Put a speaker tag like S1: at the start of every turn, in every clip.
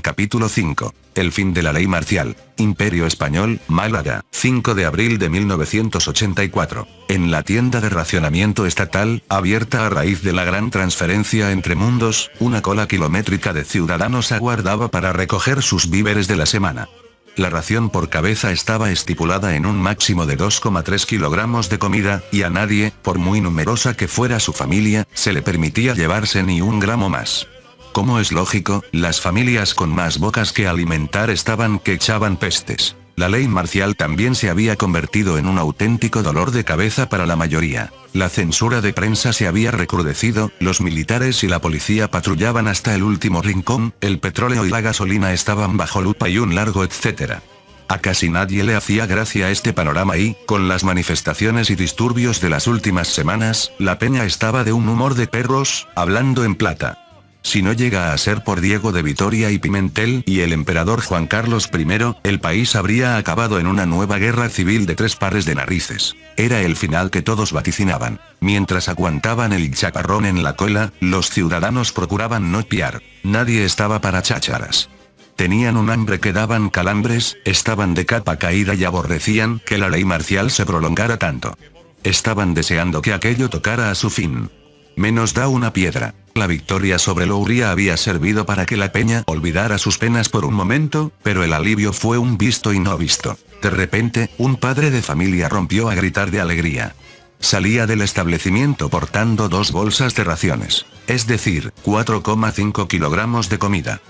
S1: Capítulo 5. El fin de la ley marcial. Imperio Español, Málaga, 5 de abril de 1984. En la tienda de racionamiento estatal, abierta a raíz de la gran transferencia entre mundos, una cola kilométrica de ciudadanos aguardaba para recoger sus víveres de la semana. La ración por cabeza estaba estipulada en un máximo de 2,3 kilogramos de comida, y a nadie, por muy numerosa que fuera su familia, se le permitía llevarse ni un gramo más. Como es lógico, las familias con más bocas que alimentar estaban que echaban pestes. La ley marcial también se había convertido en un auténtico dolor de cabeza para la mayoría. La censura de prensa se había recrudecido, los militares y la policía patrullaban hasta el último rincón, el petróleo y la gasolina estaban bajo lupa y un largo etcétera. A casi nadie le hacía gracia este panorama y, con las manifestaciones y disturbios de las últimas semanas, la peña estaba de un humor de perros, hablando en plata. Si no llega a ser por Diego de Vitoria y Pimentel y el emperador Juan Carlos I, el país habría acabado en una nueva guerra civil de 3 pares de narices. Era el final que todos vaticinaban. Mientras aguantaban el chaparrón en la cola, los ciudadanos procuraban no piar. Nadie estaba para chácharas. Tenían un hambre que daban calambres, estaban de capa caída y aborrecían que la ley marcial se prolongara tanto. Estaban deseando que aquello tocara a su fin. Menos da una piedra. La victoria sobre Louria había servido para que la peña olvidara sus penas por un momento, pero el alivio fue un visto y no visto. De repente, un padre de familia rompió a gritar de alegría. Salía del establecimiento portando 2 bolsas de raciones, es decir, 4,5 kilogramos de comida.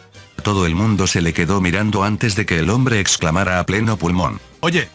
S1: Todo el mundo se le quedó mirando antes de que el hombre exclamara a pleno pulmón: «Oye,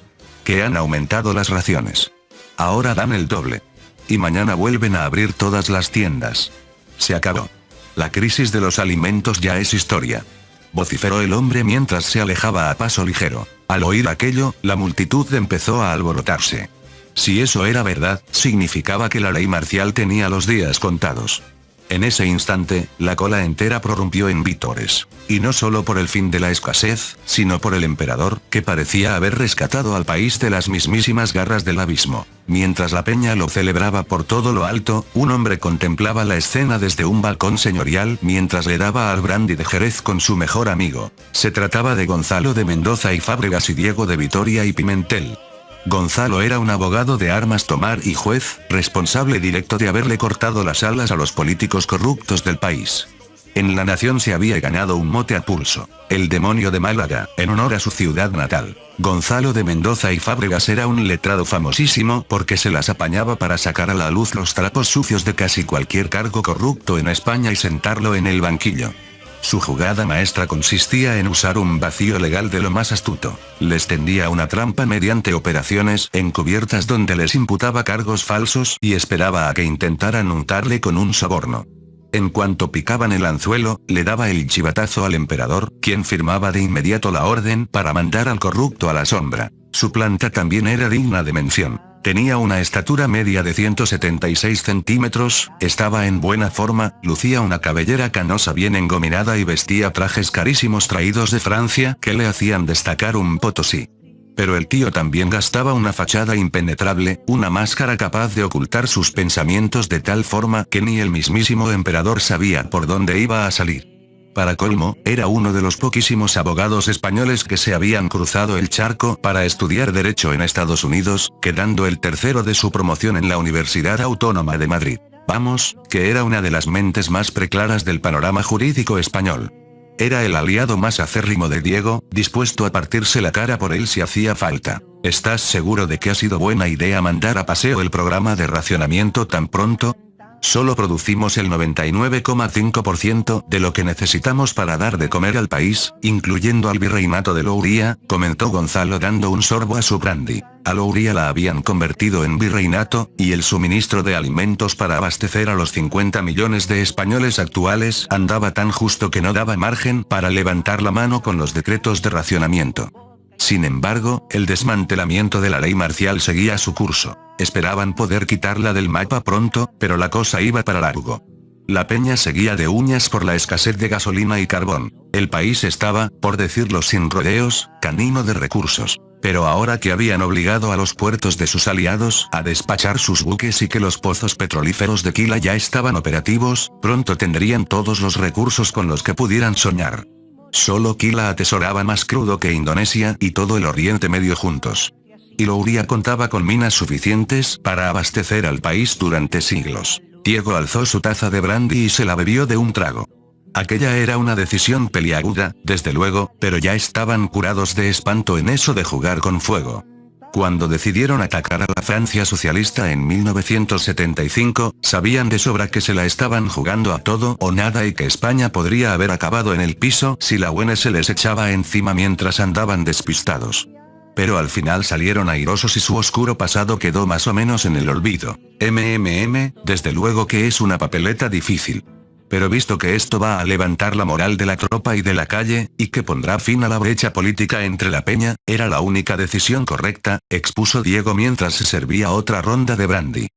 S1: que han aumentado las raciones. Ahora dan el doble. Y mañana vuelven a abrir todas las tiendas. Se acabó. La crisis de los alimentos ya es historia», vociferó el hombre mientras se alejaba a paso ligero. Al oír aquello, la multitud empezó a alborotarse. Si eso era verdad, significaba que la ley marcial tenía los días contados. En ese instante, la cola entera prorrumpió en vítores. Y no solo por el fin de la escasez, sino por el emperador, que parecía haber rescatado al país de las mismísimas garras del abismo. Mientras la peña lo celebraba por todo lo alto, un hombre contemplaba la escena desde un balcón señorial mientras le daba al brandy de Jerez con su mejor amigo. Se trataba de Gonzalo de Mendoza y Fábregas y Diego de Vitoria y Pimentel. Gonzalo era un abogado de armas tomar y juez, responsable directo de haberle cortado las alas a los políticos corruptos del país. En La Nación se había ganado un mote a pulso: el demonio de Málaga, en honor a su ciudad natal. Gonzalo de Mendoza y Fábregas era un letrado famosísimo porque se las apañaba para sacar a la luz los trapos sucios de casi cualquier cargo corrupto en España y sentarlo en el banquillo. Su jugada maestra consistía en usar un vacío legal de lo más astuto. Les tendía una trampa mediante operaciones encubiertas donde les imputaba cargos falsos y esperaba a que intentaran untarle con un soborno. En cuanto picaban el anzuelo, le daba el chivatazo al emperador, quien firmaba de inmediato la orden para mandar al corrupto a la sombra. Su planta también era digna de mención. Tenía una estatura media de 176 centímetros, estaba en buena forma, lucía una cabellera canosa bien engominada y vestía trajes carísimos traídos de Francia que le hacían destacar un potosí. Pero el tío también gastaba una fachada impenetrable, una máscara capaz de ocultar sus pensamientos de tal forma que ni el mismísimo emperador sabía por dónde iba a salir. Para colmo, era uno de los poquísimos abogados españoles que se habían cruzado el charco para estudiar Derecho en Estados Unidos, quedando el tercero de su promoción en la Universidad Autónoma de Madrid. Vamos, que era una de las mentes más preclaras del panorama jurídico español. Era el aliado más acérrimo de Diego, dispuesto a partirse la cara por él si hacía falta. ¿Estás seguro de que ha sido buena idea mandar a paseo el programa de racionamiento tan pronto? Solo producimos el 99,5% de lo que necesitamos para dar de comer al país, incluyendo al virreinato de Louria, comentó Gonzalo dando un sorbo a su brandy. A Louria la habían convertido en virreinato, y el suministro de alimentos para abastecer a los 50 millones de españoles actuales andaba tan justo que no daba margen para levantar la mano con los decretos de racionamiento. Sin embargo, el desmantelamiento de la ley marcial seguía su curso. Esperaban poder quitarla del mapa pronto, pero la cosa iba para largo. La peña seguía de uñas por la escasez de gasolina y carbón. El país estaba, por decirlo sin rodeos, canino de recursos. Pero ahora que habían obligado a los puertos de sus aliados a despachar sus buques y que los pozos petrolíferos de Quila ya estaban operativos, pronto tendrían todos los recursos con los que pudieran soñar. Solo Kila atesoraba más crudo que Indonesia y todo el Oriente Medio juntos. Y Louria contaba con minas suficientes para abastecer al país durante siglos. Diego alzó su taza de brandy y se la bebió de un trago. Aquella era una decisión peliaguda, desde luego, pero ya estaban curados de espanto en eso de jugar con fuego. Cuando decidieron atacar a la Francia socialista en 1975, sabían de sobra que se la estaban jugando a todo o nada y que España podría haber acabado en el piso si la UN se les echaba encima mientras andaban despistados. Pero al final salieron airosos y su oscuro pasado quedó más o menos en el olvido. Desde luego que es una papeleta difícil. Pero visto que esto va a levantar la moral de la tropa y de la calle, y que pondrá fin a la brecha política entre la peña, era la única decisión correcta, expuso Diego mientras se servía otra ronda de brandy.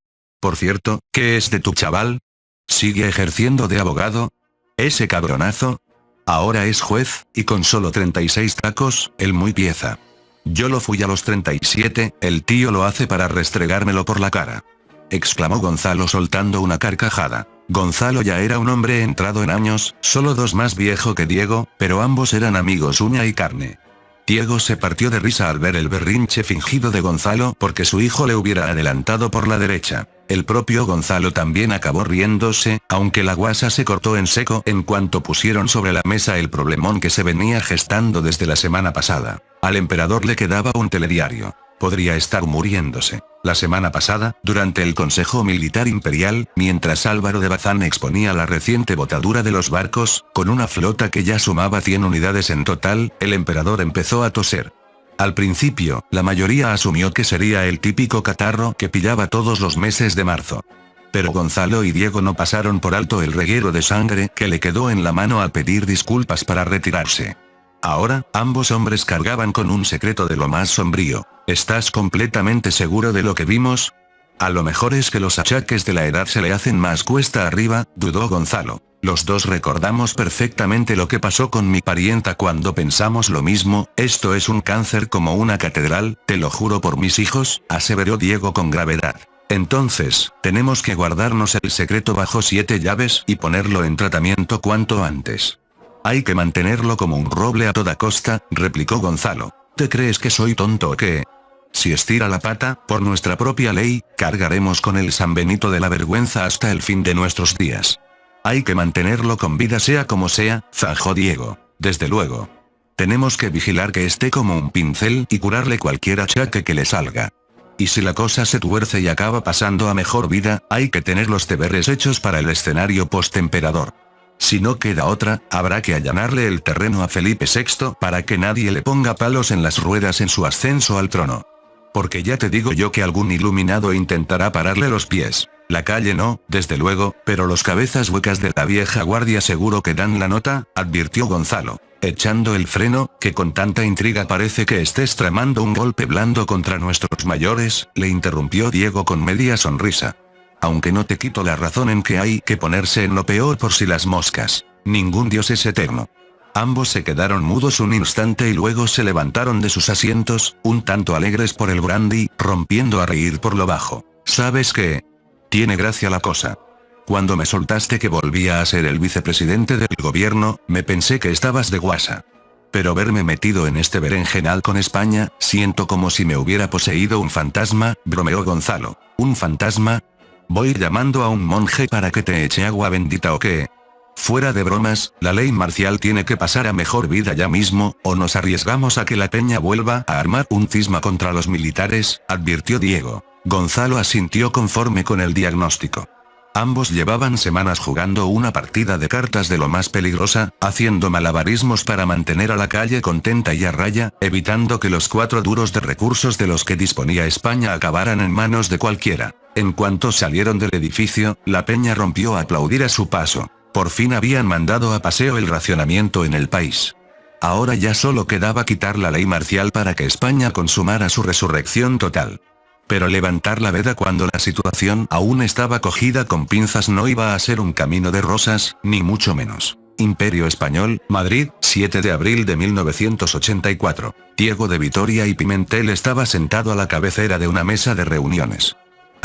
S1: Por cierto, ¿qué es de tu chaval? ¿Sigue ejerciendo de abogado? ¿Ese cabronazo? Ahora es juez, y con solo 36 tacos, el muy pieza. Yo lo fui a los 37, el tío lo hace para restregármelo por la cara. Exclamó Gonzalo soltando una carcajada. Gonzalo ya era un hombre entrado en años, solo 2 más viejo que Diego, pero ambos eran amigos uña y carne. Diego se partió de risa al ver el berrinche fingido de Gonzalo porque su hijo le hubiera adelantado por la derecha. El propio Gonzalo también acabó riéndose, aunque la guasa se cortó en seco en cuanto pusieron sobre la mesa el problemón que se venía gestando desde la semana pasada. Al emperador le quedaba un telediario. Podría estar muriéndose. La semana pasada, durante el Consejo Militar Imperial, mientras Álvaro de Bazán exponía la reciente botadura de los barcos, con una flota que ya sumaba 100 unidades en total, el emperador empezó a toser. Al principio, la mayoría asumió que sería el típico catarro que pillaba todos los meses de marzo. Pero Gonzalo y Diego no pasaron por alto el reguero de sangre que le quedó en la mano al pedir disculpas para retirarse. Ahora, ambos hombres cargaban con un secreto de lo más sombrío. ¿Estás completamente seguro de lo que vimos? A lo mejor es que los achaques de la edad se le hacen más cuesta arriba, dudó Gonzalo. Los dos recordamos perfectamente lo que pasó con mi parienta cuando pensamos lo mismo, esto es un cáncer como una catedral, te lo juro por mis hijos, aseveró Diego con gravedad. Entonces, tenemos que guardarnos el secreto bajo 7 llaves y ponerlo en tratamiento cuanto antes. Hay que mantenerlo como un roble a toda costa, replicó Gonzalo. ¿Te crees que soy tonto o qué? Si estira la pata, por nuestra propia ley, cargaremos con el San Benito de la vergüenza hasta el fin de nuestros días. Hay que mantenerlo con vida sea como sea, zajó Diego. Desde luego. Tenemos que vigilar que esté como un pincel y curarle cualquier achaque que le salga. Y si la cosa se tuerce y acaba pasando a mejor vida, hay que tener los deberes hechos para el escenario post-emperador. Si no queda otra, habrá que allanarle el terreno a Felipe VI para que nadie le ponga palos en las ruedas en su ascenso al trono. Porque ya te digo yo que algún iluminado intentará pararle los pies. La calle no, desde luego, pero los cabezas huecas de la vieja guardia seguro que dan la nota, advirtió Gonzalo, echando el freno, que con tanta intriga parece que estés tramando un golpe blando contra nuestros mayores, le interrumpió Diego con media sonrisa. Aunque no te quito la razón en que hay que ponerse en lo peor por si las moscas. Ningún dios es eterno. Ambos se quedaron mudos un instante y luego se levantaron de sus asientos, un tanto alegres por el brandy, rompiendo a reír por lo bajo. ¿Sabes qué? Tiene gracia la cosa. Cuando me soltaste que volvía a ser el vicepresidente del gobierno, me pensé que estabas de guasa. Pero verme metido en este berenjenal con España, siento como si me hubiera poseído un fantasma, bromeó Gonzalo. ¿Un fantasma? ¿Voy llamando a un monje para que te eche agua bendita o qué? Fuera de bromas, la ley marcial tiene que pasar a mejor vida ya mismo, o nos arriesgamos a que la peña vuelva a armar un cisma contra los militares, advirtió Diego. Gonzalo asintió conforme con el diagnóstico. Ambos llevaban semanas jugando una partida de cartas de lo más peligrosa, haciendo malabarismos para mantener a la calle contenta y a raya, evitando que los 4 duros de recursos de los que disponía España acabaran en manos de cualquiera. En cuanto salieron del edificio, la peña rompió a aplaudir a su paso. Por fin habían mandado a paseo el racionamiento en el país. Ahora ya solo quedaba quitar la ley marcial para que España consumara su resurrección total. Pero levantar la veda cuando la situación aún estaba cogida con pinzas no iba a ser un camino de rosas, ni mucho menos. Imperio Español, Madrid, 7 de abril de 1984. Diego de Vitoria y Pimentel estaba sentado a la cabecera de una mesa de reuniones.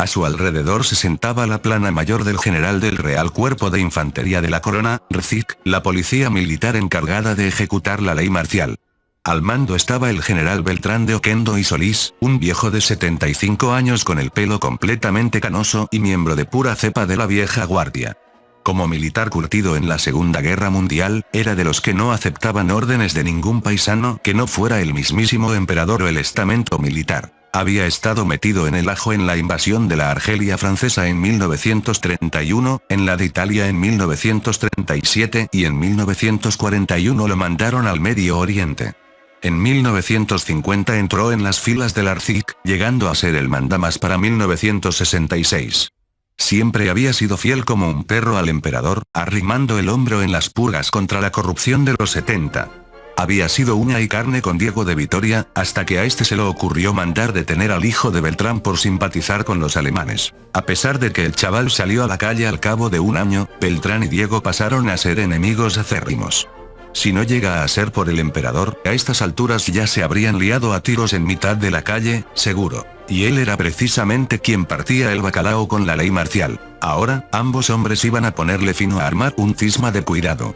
S1: A su alrededor se sentaba la plana mayor del general del Real Cuerpo de Infantería de la Corona, RCIC, la policía militar encargada de ejecutar la ley marcial. Al mando estaba el general Beltrán de Oquendo y Solís, un viejo de 75 años con el pelo completamente canoso y miembro de pura cepa de la vieja guardia. Como militar curtido en la Segunda Guerra Mundial, era de los que no aceptaban órdenes de ningún paisano que no fuera el mismísimo emperador o el estamento militar. Había estado metido en el ajo en la invasión de la Argelia francesa en 1931, en la de Italia en 1937 y en 1941 lo mandaron al Medio Oriente. En 1950 entró en las filas del RCIC, llegando a ser el mandamás para 1966. Siempre había sido fiel como un perro al emperador, arrimando el hombro en las purgas contra la corrupción de los 70. Había sido uña y carne con Diego de Vitoria, hasta que a este se le ocurrió mandar detener al hijo de Beltrán por simpatizar con los alemanes. A pesar de que el chaval salió a la calle al cabo de un año, Beltrán y Diego pasaron a ser enemigos acérrimos. Si no llega a ser por el emperador, a estas alturas ya se habrían liado a tiros en mitad de la calle, seguro. Y él era precisamente quien partía el bacalao con la ley marcial. Ahora, ambos hombres iban a ponerle fino a armar un cisma de cuidado.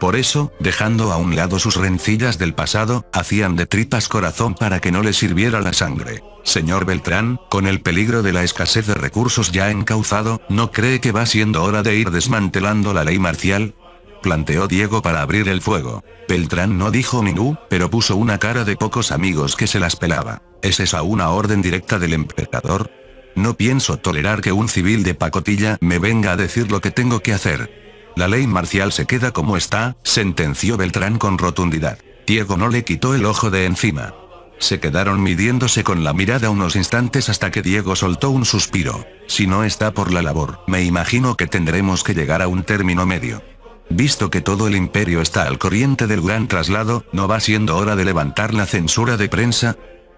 S1: Por eso, dejando a un lado sus rencillas del pasado, hacían de tripas corazón para que no le sirviera la sangre. Señor Beltrán, con el peligro de la escasez de recursos ya encauzado, ¿no cree que va siendo hora de ir desmantelando la ley marcial?, planteó Diego para abrir el fuego. Beltrán no dijo ni nu, pero puso una cara de pocos amigos que se las pelaba. ¿Es esa una orden directa del emperador? No pienso tolerar que un civil de pacotilla me venga a decir lo que tengo que hacer. La ley marcial se queda como está, sentenció Beltrán con rotundidad. Diego no le quitó el ojo de encima. Se quedaron midiéndose con la mirada unos instantes hasta que Diego soltó un suspiro. Si no está por la labor, me imagino que tendremos que llegar a un término medio. Visto que todo el imperio está al corriente del gran traslado, ¿no va siendo hora de levantar la censura de prensa?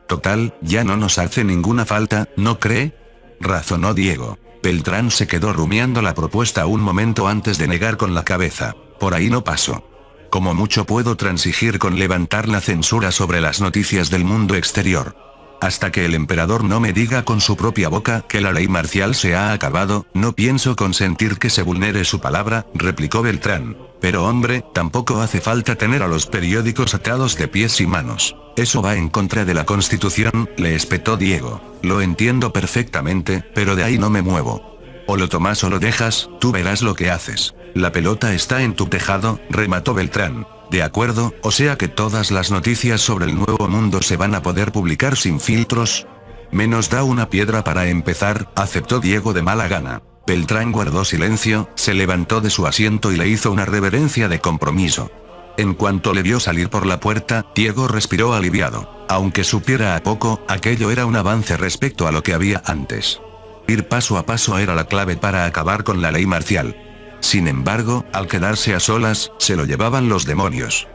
S1: Total, ya no nos hace ninguna falta, ¿no cree?, razonó Diego. Beltrán se quedó rumiando la propuesta un momento antes de negar con la cabeza. Por ahí no paso. Como mucho puedo transigir con levantar la censura sobre las noticias del mundo exterior. Hasta que el emperador no me diga con su propia boca que la ley marcial se ha acabado, no pienso consentir que se vulnere su palabra, replicó Beltrán. Pero hombre, tampoco hace falta tener a los periódicos atados de pies y manos. Eso va en contra de la Constitución, le espetó Diego. Lo entiendo perfectamente, pero de ahí no me muevo. O lo tomas o lo dejas, tú verás lo que haces. La pelota está en tu tejado, remató Beltrán. De acuerdo, o sea que todas las noticias sobre el Nuevo Mundo se van a poder publicar sin filtros. Menos da una piedra para empezar, aceptó Diego de mala gana. Beltrán guardó silencio, se levantó de su asiento y le hizo una reverencia de compromiso. En cuanto le vio salir por la puerta, Diego respiró aliviado. Aunque supiera a poco, aquello era un avance respecto a lo que había antes. Ir paso a paso era la clave para acabar con la ley marcial. Sin embargo, al quedarse a solas, se lo llevaban los demonios.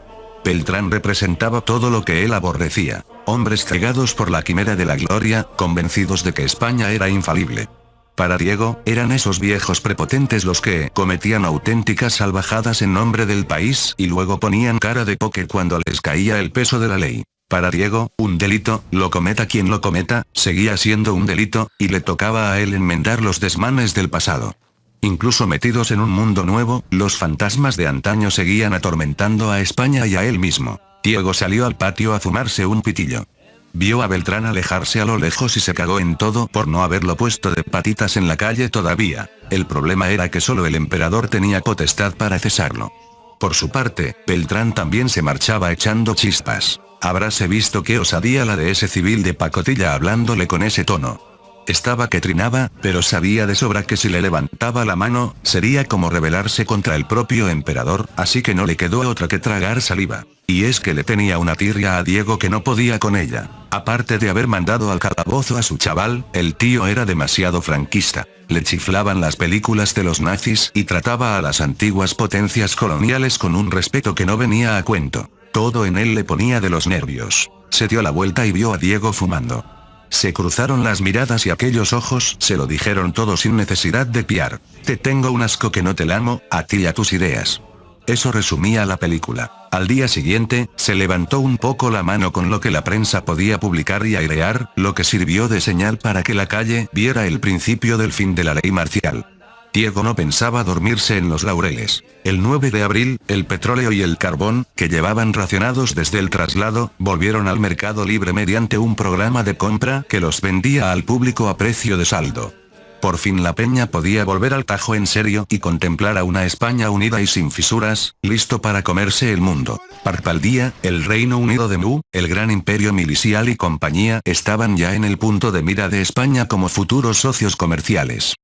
S1: Beltrán representaba todo lo que él aborrecía. Hombres cegados por la quimera de la gloria, convencidos de que España era infalible. Para Diego, eran esos viejos prepotentes los que cometían auténticas salvajadas en nombre del país y luego ponían cara de póker cuando les caía el peso de la ley. Para Diego, un delito, lo cometa quien lo cometa, seguía siendo un delito, y le tocaba a él enmendar los desmanes del pasado. Incluso metidos en un mundo nuevo, los fantasmas de antaño seguían atormentando a España y a él mismo. Diego salió al patio a fumarse un pitillo. Vio a Beltrán alejarse a lo lejos y se cagó en todo por no haberlo puesto de patitas en la calle todavía. El problema era que solo el emperador tenía potestad para cesarlo. Por su parte, Beltrán también se marchaba echando chispas. Habráse visto qué osadía la de ese civil de pacotilla hablándole con ese tono. Estaba que trinaba, pero sabía de sobra que si le levantaba la mano, sería como rebelarse contra el propio emperador, así que no le quedó otra que tragar saliva. Y es que le tenía una tirria a Diego que no podía con ella. Aparte de haber mandado al calabozo a su chaval, el tío era demasiado franquista. Le chiflaban las películas de los nazis y trataba a las antiguas potencias coloniales con un respeto que no venía a cuento. Todo en él le ponía de los nervios. Se dio la vuelta y vio a Diego fumando. Se cruzaron las miradas y aquellos ojos se lo dijeron todo sin necesidad de piar. Te tengo un asco que no te lamo, a ti y a tus ideas. Eso resumía la película. Al día siguiente, se levantó un poco la mano con lo que la prensa podía publicar y airear, lo que sirvió de señal para que la calle viera el principio del fin de la ley marcial. Diego no pensaba dormirse en los laureles. El 9 de abril, el petróleo y el carbón, que llevaban racionados desde el traslado, volvieron al mercado libre mediante un programa de compra que los vendía al público a precio de saldo. Por fin la peña podía volver al tajo en serio y contemplar a una España unida y sin fisuras, listo para comerse el mundo. Parpaldía, el Reino Unido de Mu, el gran imperio milicial y compañía estaban ya en el punto de mira de España como futuros socios comerciales.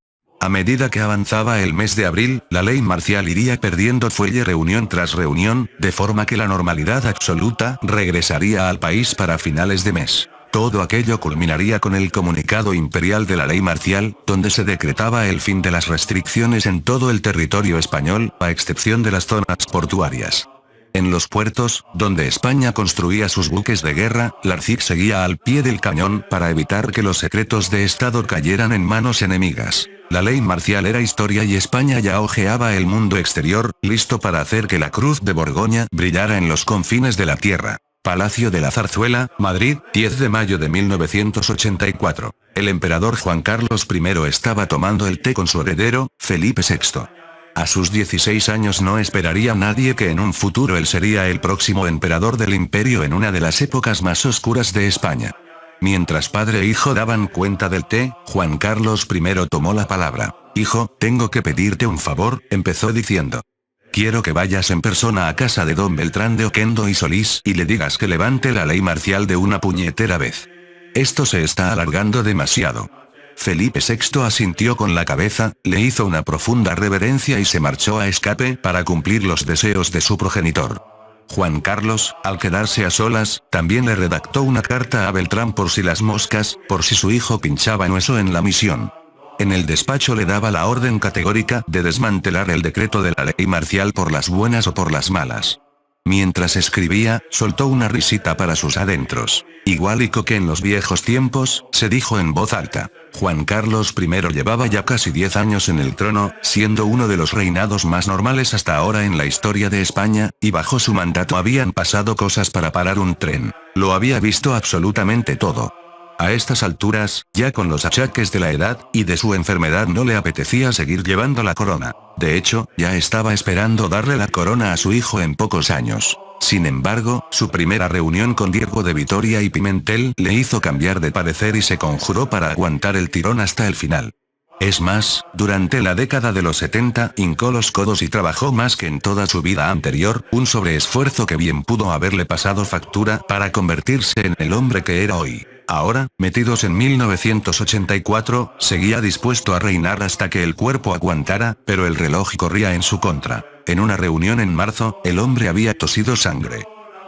S1: A medida que avanzaba el mes de abril, la ley marcial iría perdiendo fuelle reunión tras reunión, de forma que la normalidad absoluta regresaría al país para finales de mes. Todo aquello culminaría con el comunicado imperial de la ley marcial, donde se decretaba el fin de las restricciones en todo el territorio español, a excepción de las zonas portuarias. En los puertos, donde España construía sus buques de guerra, la RCIC seguía al pie del cañón para evitar que los secretos de Estado cayeran en manos enemigas. La ley marcial era historia y España ya ojeaba el mundo exterior, listo para hacer que la Cruz de Borgoña brillara en los confines de la tierra. Palacio de la Zarzuela, Madrid, 10 de mayo de 1984. El emperador Juan Carlos I estaba tomando el té con su heredero, Felipe VI. A sus 16 años no esperaría nadie que en un futuro él sería el próximo emperador del imperio en una de las épocas más oscuras de España. Mientras padre e hijo daban cuenta del té, Juan Carlos I tomó la palabra. «Hijo, tengo que pedirte un favor», empezó diciendo. «Quiero que vayas en persona a casa de don Beltrán de Oquendo y Solís y le digas que levante la ley marcial de una puñetera vez. Esto se está alargando demasiado». Felipe VI asintió con la cabeza, le hizo una profunda reverencia y se marchó a escape para cumplir los deseos de su progenitor. Juan Carlos, al quedarse a solas, también le redactó una carta a Beltrán por si las moscas, por si su hijo pinchaba en eso en la misión. En el despacho le daba la orden categórica de desmantelar el decreto de la ley marcial por las buenas o por las malas. Mientras escribía, soltó una risita para sus adentros. Igualico que en los viejos tiempos, se dijo en voz alta. Juan Carlos I llevaba ya casi 10 años en el trono, siendo uno de los reinados más normales hasta ahora en la historia de España, y bajo su mandato habían pasado cosas para parar un tren. Lo había visto absolutamente todo. A estas alturas, ya con los achaques de la edad y de su enfermedad no le apetecía seguir llevando la corona. De hecho, ya estaba esperando darle la corona a su hijo en pocos años. Sin embargo, su primera reunión con Diego de Vitoria y Pimentel le hizo cambiar de parecer y se conjuró para aguantar el tirón hasta el final. Es más, durante la década de los 70 hincó los codos y trabajó más que en toda su vida anterior, un sobreesfuerzo que bien pudo haberle pasado factura para convertirse en el hombre que era hoy. Ahora, metidos en 1984, seguía dispuesto a reinar hasta que el cuerpo aguantara, pero el reloj corría en su contra. En una reunión en marzo, el hombre había tosido sangre.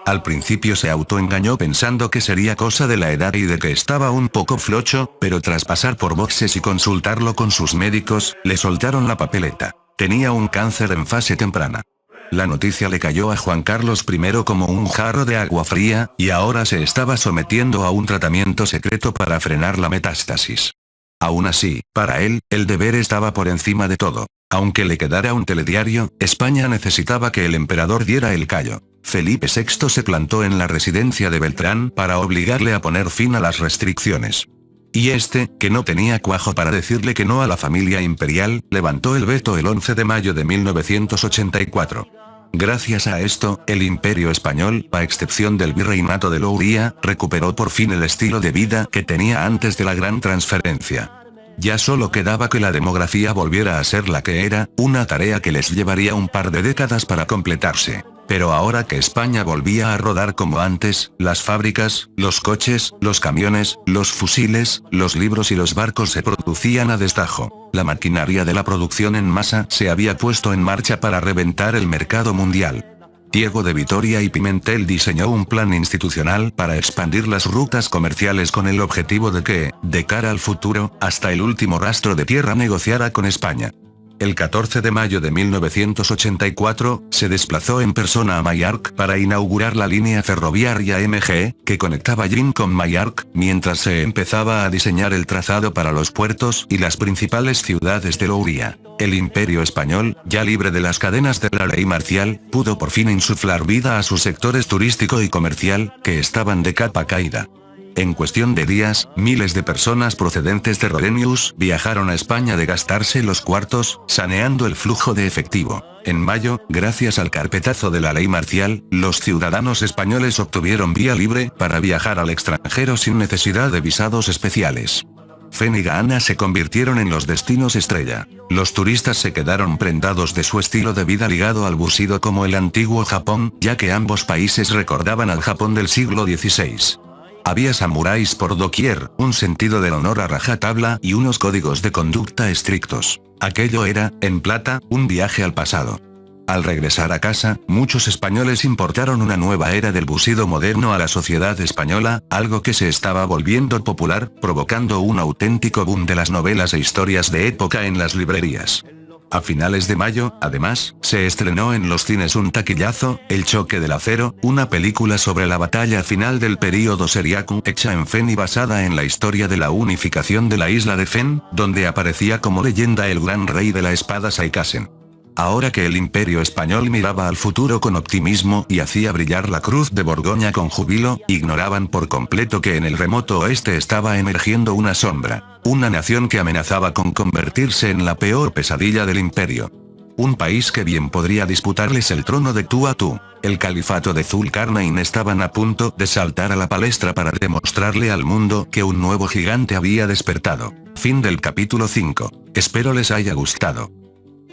S1: Al principio se autoengañó pensando que sería cosa de la edad y de que estaba un poco flocho, pero tras pasar por boxes y consultarlo con sus médicos, le soltaron la papeleta. Tenía un cáncer en fase temprana. La noticia le cayó a Juan Carlos I como un jarro de agua fría, y ahora se estaba sometiendo a un tratamiento secreto para frenar la metástasis. Aún así, para él, el deber estaba por encima de todo. Aunque le quedara un telediario, España necesitaba que el emperador diera el callo. Felipe VI se plantó en la residencia de Beltrán para obligarle a poner fin a las restricciones. Y este, que no tenía cuajo para decirle que no a la familia imperial, levantó el veto el 11 de mayo de 1984. Gracias a esto, el imperio español, a excepción del virreinato de Louria, recuperó por fin el estilo de vida que tenía antes de la gran transferencia. Ya solo quedaba que la demografía volviera a ser la que era, una tarea que les llevaría un par de décadas para completarse. Pero ahora que España volvía a rodar como antes, las fábricas, los coches, los camiones, los fusiles, los libros y los barcos se producían a destajo. La maquinaria de la producción en masa se había puesto en marcha para reventar el mercado mundial. Diego de Vitoria y Pimentel diseñó un plan institucional para expandir las rutas comerciales con el objetivo de que, de cara al futuro, hasta el último rastro de tierra negociara con España. El 14 de mayo de 1984, se desplazó en persona a Mallorca para inaugurar la línea ferroviaria MG, que conectaba Llín con Mallorca, mientras se empezaba a diseñar el trazado para los puertos y las principales ciudades de Louria. El Imperio Español, ya libre de las cadenas de la ley marcial, pudo por fin insuflar vida a sus sectores turístico y comercial, que estaban de capa caída. En cuestión de días, miles de personas procedentes de Rodenius viajaron a España de gastarse los cuartos, saneando el flujo de efectivo. En mayo, gracias al carpetazo de la ley marcial, los ciudadanos españoles obtuvieron vía libre para viajar al extranjero sin necesidad de visados especiales. Feni y Ghana se convirtieron en los destinos estrella. Los turistas se quedaron prendados de su estilo de vida ligado al bushido como el antiguo Japón, ya que ambos países recordaban al Japón del siglo XVI. Había samuráis por doquier, un sentido del honor a rajatabla y unos códigos de conducta estrictos. Aquello era, en plata, un viaje al pasado. Al regresar a casa, muchos españoles importaron una nueva era del bushido moderno a la sociedad española, algo que se estaba volviendo popular, provocando un auténtico boom de las novelas e historias de época en las librerías. A finales de mayo, además, se estrenó en los cines un taquillazo, El choque del acero, una película sobre la batalla final del período Seriaku hecha en Fen y basada en la historia de la unificación de la isla de Fen, donde aparecía como leyenda el gran rey de la espada Saikasen. Ahora que el Imperio Español miraba al futuro con optimismo y hacía brillar la cruz de Borgoña con júbilo, ignoraban por completo que en el remoto oeste estaba emergiendo una sombra, una nación que amenazaba con convertirse en la peor pesadilla del imperio. Un país que bien podría disputarles el trono de tú a tú. El califato de Zulkarnain estaban a punto de saltar a la palestra para demostrarle al mundo que un nuevo gigante había despertado. Fin del capítulo 5. Espero les haya gustado.